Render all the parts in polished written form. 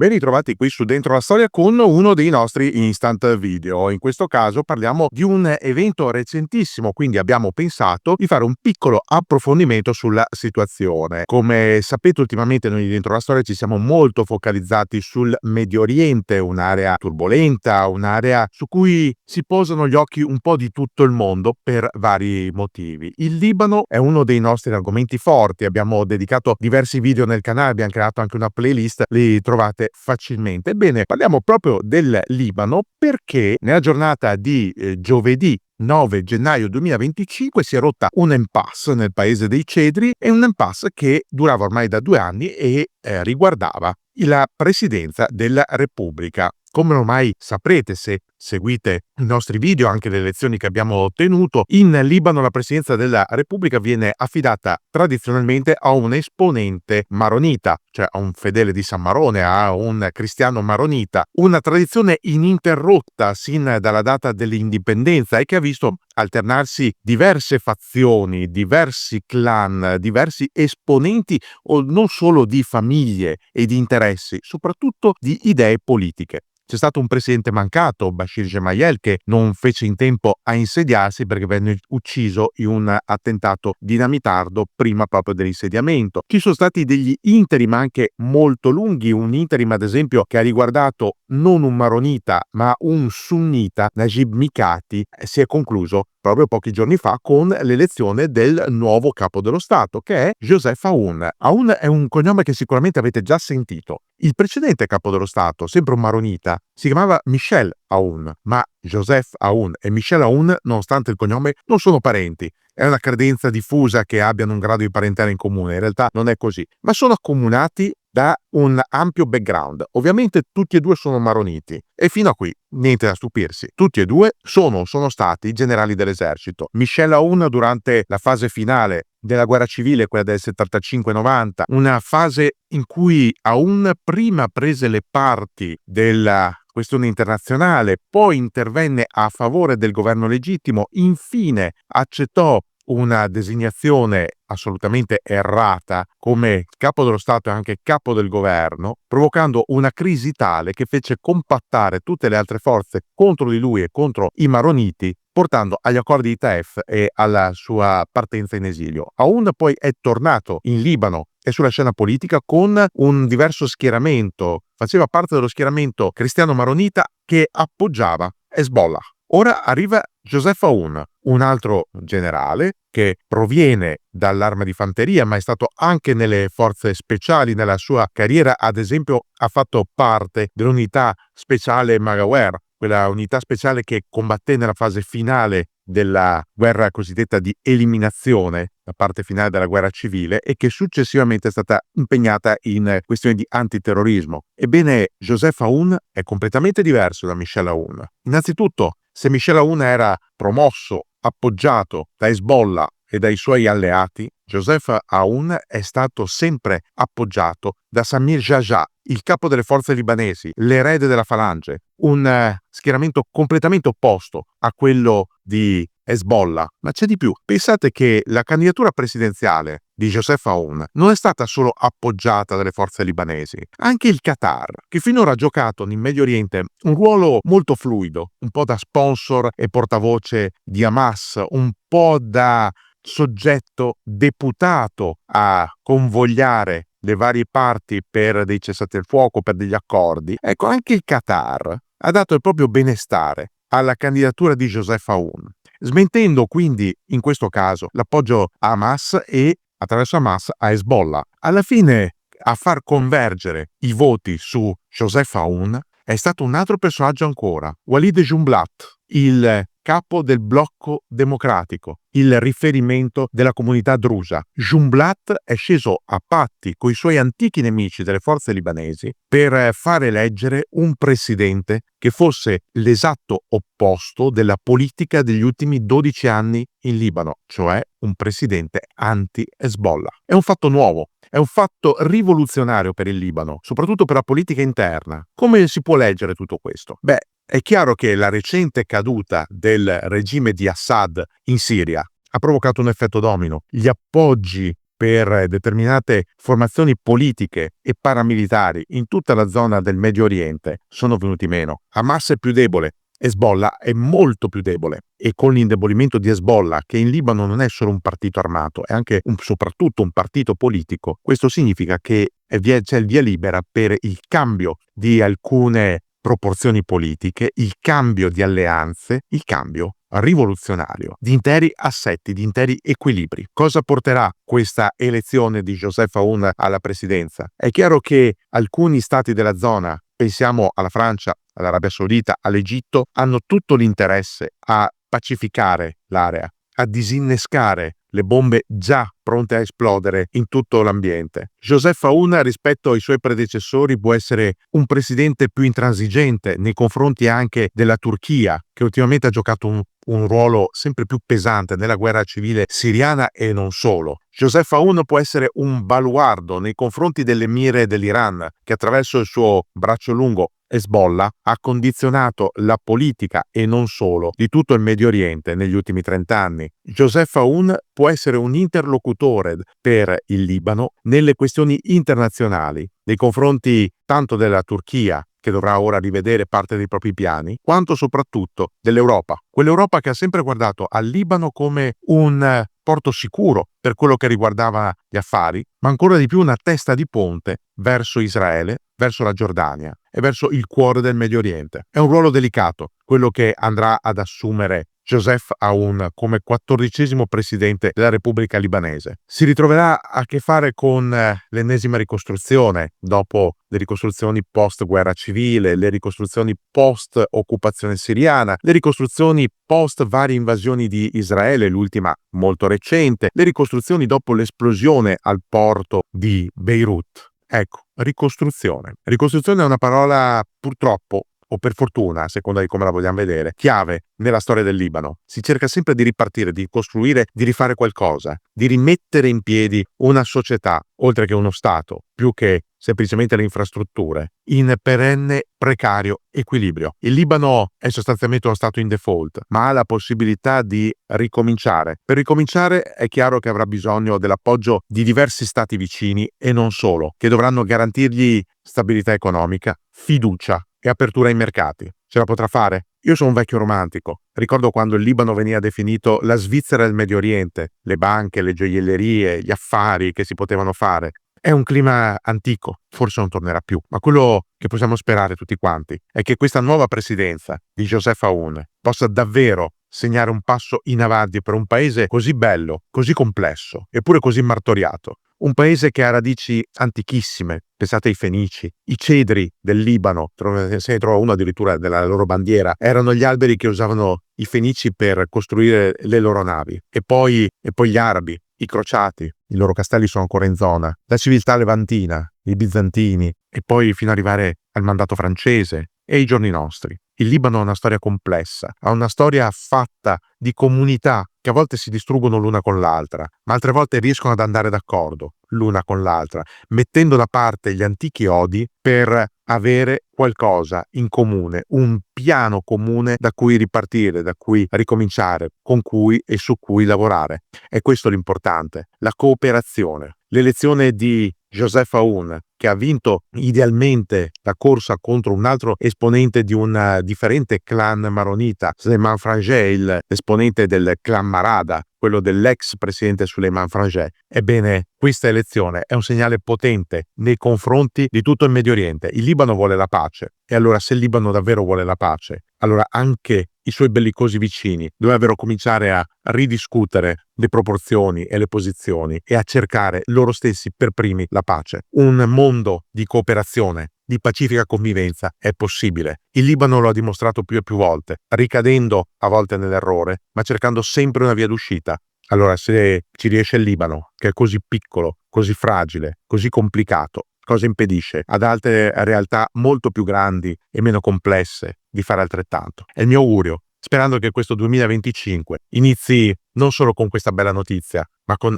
Ben ritrovati qui su Dentro la Storia con uno dei nostri instant video. In questo caso parliamo di un evento recentissimo, quindi abbiamo pensato di fare un piccolo approfondimento sulla situazione. Come sapete, ultimamente noi di Dentro la Storia ci siamo molto focalizzati sul Medio Oriente, un'area turbolenta, un'area su cui si posano gli occhi un po' di tutto il mondo per vari motivi. Il Libano è uno dei nostri argomenti forti, abbiamo dedicato diversi video nel canale, abbiamo creato anche una playlist, li trovate facilmente. Ebbene, parliamo proprio del Libano perché nella giornata di giovedì 9 gennaio 2025 si è rotta un impasse nel paese dei Cedri, e un impasse che durava ormai da 2 anni e riguardava la presidenza della Repubblica. Come ormai saprete se seguite i nostri video, anche le lezioni che abbiamo ottenuto, in Libano la presidenza della Repubblica viene affidata tradizionalmente a un esponente maronita, cioè a un fedele di San Marone, a un cristiano maronita, una tradizione ininterrotta sin dalla data dell'indipendenza e che ha visto alternarsi diverse fazioni, diversi clan, diversi esponenti o non solo di famiglie e di interessi, soprattutto di idee politiche. C'è stato un presidente mancato, Bashir Gemayel, che non fece in tempo a insediarsi perché venne ucciso in un attentato dinamitardo prima proprio dell'insediamento. Ci sono stati degli interim anche molto lunghi, un interim ad esempio che ha riguardato non un maronita ma un sunnita, Najib Mikati, si è concluso proprio pochi giorni fa con l'elezione del nuovo capo dello Stato, che è Joseph Aoun. Aoun è un cognome che sicuramente avete già sentito. Il precedente capo dello Stato, sempre un maronita, si chiamava Michel Aoun, ma Joseph Aoun e Michel Aoun, nonostante il cognome, non sono parenti. È una credenza diffusa che abbiano un grado di parentela in comune, in realtà non è così, ma sono accomunati da un ampio background. Ovviamente tutti e due sono maroniti e fino a qui niente da stupirsi. Tutti e due sono stati generali dell'esercito. Michel Aoun durante la fase finale della guerra civile, quella del 75-90, una fase in cui Aoun prima prese le parti della questione internazionale, poi intervenne a favore del governo legittimo, infine accettò una designazione assolutamente errata come capo dello Stato e anche capo del governo, provocando una crisi tale che fece compattare tutte le altre forze contro di lui e contro i maroniti, portando agli accordi di Taif e alla sua partenza in esilio. Aoun poi è tornato in Libano e sulla scena politica con un diverso schieramento, faceva parte dello schieramento cristiano-maronita che appoggiava Hezbollah. Ora arriva Joseph Aoun, un altro generale che proviene dall'arma di fanteria, ma è stato anche nelle forze speciali. Nella sua carriera, ad esempio, ha fatto parte dell'unità speciale Magawer, quella unità speciale che combatté nella fase finale della guerra cosiddetta di eliminazione, la parte finale della guerra civile, e che successivamente è stata impegnata in questioni di antiterrorismo. Ebbene, Joseph Aoun è completamente diverso da Michel Aoun. Innanzitutto, se Michel Aoun era promosso, appoggiato da Hezbollah e dai suoi alleati, Joseph Aoun è stato sempre appoggiato da Samir Geagea, il capo delle forze libanesi, l'erede della Falange, un schieramento completamente opposto a quello di Hezbollah. Ma c'è di più. Pensate che la candidatura presidenziale di Joseph Aoun non è stata solo appoggiata dalle forze libanesi. Anche il Qatar, che finora ha giocato in Medio Oriente un ruolo molto fluido, un po' da sponsor e portavoce di Hamas, un po' da soggetto deputato a convogliare le varie parti per dei cessate il fuoco, per degli accordi. Ecco, anche il Qatar ha dato il proprio benestare alla candidatura di Joseph Aoun, smentendo quindi in questo caso l'appoggio a Hamas e attraverso Hamas a Hezbollah. Alla fine, a far convergere i voti su Joseph Aoun è stato un altro personaggio ancora, Walid Jumblat, il capo del blocco democratico, il riferimento della comunità drusa. Jumblat è sceso a patti coi suoi antichi nemici delle forze libanesi per far eleggere un presidente che fosse l'esatto opposto della politica degli ultimi 12 anni in Libano, cioè un presidente anti-Hezbollah. È un fatto nuovo, è un fatto rivoluzionario per il Libano, soprattutto per la politica interna. Come si può leggere tutto questo? Beh, è chiaro che la recente caduta del regime di Assad in Siria ha provocato un effetto domino. Gli appoggi per determinate formazioni politiche e paramilitari in tutta la zona del Medio Oriente sono venuti meno. Hamas è più debole, Hezbollah è molto più debole, e con l'indebolimento di Hezbollah, che in Libano non è solo un partito armato, è anche soprattutto un partito politico, questo significa che c'è il via libera per il cambio di alcune proporzioni politiche, il cambio di alleanze, il cambio rivoluzionario di interi assetti, di interi equilibri. Cosa porterà questa elezione di Joseph Aoun alla presidenza? È chiaro che alcuni stati della zona, pensiamo alla Francia, all'Arabia Saudita, all'Egitto, hanno tutto l'interesse a pacificare l'area, a disinnescare le bombe già pronte a esplodere in tutto l'ambiente. Joseph Aoun, rispetto ai suoi predecessori, può essere un presidente più intransigente nei confronti anche della Turchia, che ultimamente ha giocato un ruolo sempre più pesante nella guerra civile siriana e non solo. Joseph Aoun può essere un baluardo nei confronti dell'emire dell'Iran, che attraverso il suo braccio lungo Hezbollah ha condizionato la politica e non solo di tutto il Medio Oriente negli ultimi 30 anni. Joseph Aoun può essere un interlocutore per il Libano nelle questioni internazionali, nei confronti tanto della Turchia, che dovrà ora rivedere parte dei propri piani, quanto soprattutto dell'Europa. Quell'Europa che ha sempre guardato al Libano come un porto sicuro per quello che riguardava gli affari, ma ancora di più una testa di ponte verso Israele, verso la Giordania e verso il cuore del Medio Oriente. È un ruolo delicato, quello che andrà ad assumere Joseph Aoun come 14° presidente della Repubblica Libanese. Si ritroverà a che fare con l'ennesima ricostruzione, dopo le ricostruzioni post-guerra civile, le ricostruzioni post-occupazione siriana, le ricostruzioni post-varie invasioni di Israele, l'ultima molto recente, le ricostruzioni dopo l'esplosione al porto di Beirut. Ecco, ricostruzione. Ricostruzione è una parola, purtroppo, o per fortuna, a seconda di come la vogliamo vedere, chiave nella storia del Libano. Si cerca sempre di ripartire, di costruire, di rifare qualcosa, di rimettere in piedi una società, oltre che uno Stato, più che semplicemente le infrastrutture, in perenne precario equilibrio. Il Libano è sostanzialmente uno Stato in default, ma ha la possibilità di ricominciare. Per ricominciare è chiaro che avrà bisogno dell'appoggio di diversi Stati vicini e non solo, che dovranno garantirgli stabilità economica, fiducia e apertura ai mercati. Ce la potrà fare? Io sono un vecchio romantico. Ricordo quando il Libano veniva definito la Svizzera del Medio Oriente, le banche, le gioiellerie, gli affari che si potevano fare. È un clima antico, forse non tornerà più, ma quello che possiamo sperare tutti quanti è che questa nuova presidenza di Joseph Aoun possa davvero segnare un passo in avanti per un paese così bello, così complesso, eppure così martoriato. Un paese che ha radici antichissime, pensate ai Fenici, i cedri del Libano, se ne trova uno addirittura della loro bandiera, erano gli alberi che usavano i Fenici per costruire le loro navi, e poi gli arabi, i crociati, i loro castelli sono ancora in zona, la civiltà levantina, i bizantini, e poi fino ad arrivare al mandato francese e ai giorni nostri. Il Libano ha una storia complessa, ha una storia fatta di comunità che a volte si distruggono l'una con l'altra, ma altre volte riescono ad andare d'accordo l'una con l'altra, mettendo da parte gli antichi odi per avere qualcosa in comune, un piano comune da cui ripartire, da cui ricominciare, con cui e su cui lavorare. E questo è l'importante, la cooperazione. L'elezione di Joseph Aoun, che ha vinto idealmente la corsa contro un altro esponente di un differente clan maronita, Suleyman Frangé, l'esponente del clan Marada, quello dell'ex presidente Suleyman Frangé. Ebbene, questa elezione è un segnale potente nei confronti di tutto il Medio Oriente. Il Libano vuole la pace, e allora se il Libano davvero vuole la pace, allora anche i suoi bellicosi vicini dovrebbero cominciare a ridiscutere le proporzioni e le posizioni e a cercare loro stessi per primi la pace. Un mondo di cooperazione, di pacifica convivenza è possibile. Il Libano lo ha dimostrato più e più volte, ricadendo a volte nell'errore, ma cercando sempre una via d'uscita. Allora, se ci riesce il Libano, che è così piccolo, così fragile, così complicato, cosa impedisce ad altre realtà molto più grandi e meno complesse di fare altrettanto? È il mio augurio, sperando che questo 2025 inizi non solo con questa bella notizia, ma con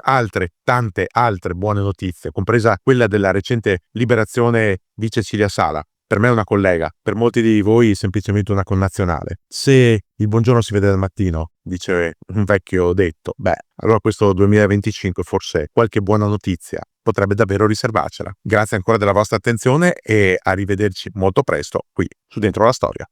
tante altre buone notizie, compresa quella della recente liberazione di Cecilia Sala. Per me è una collega, per molti di voi semplicemente una connazionale. Se il buongiorno si vede dal mattino, dice un vecchio detto. Beh, allora questo 2025 forse qualche buona notizia potrebbe davvero riservarcela. Grazie ancora della vostra attenzione e arrivederci molto presto qui su Dentro la Storia.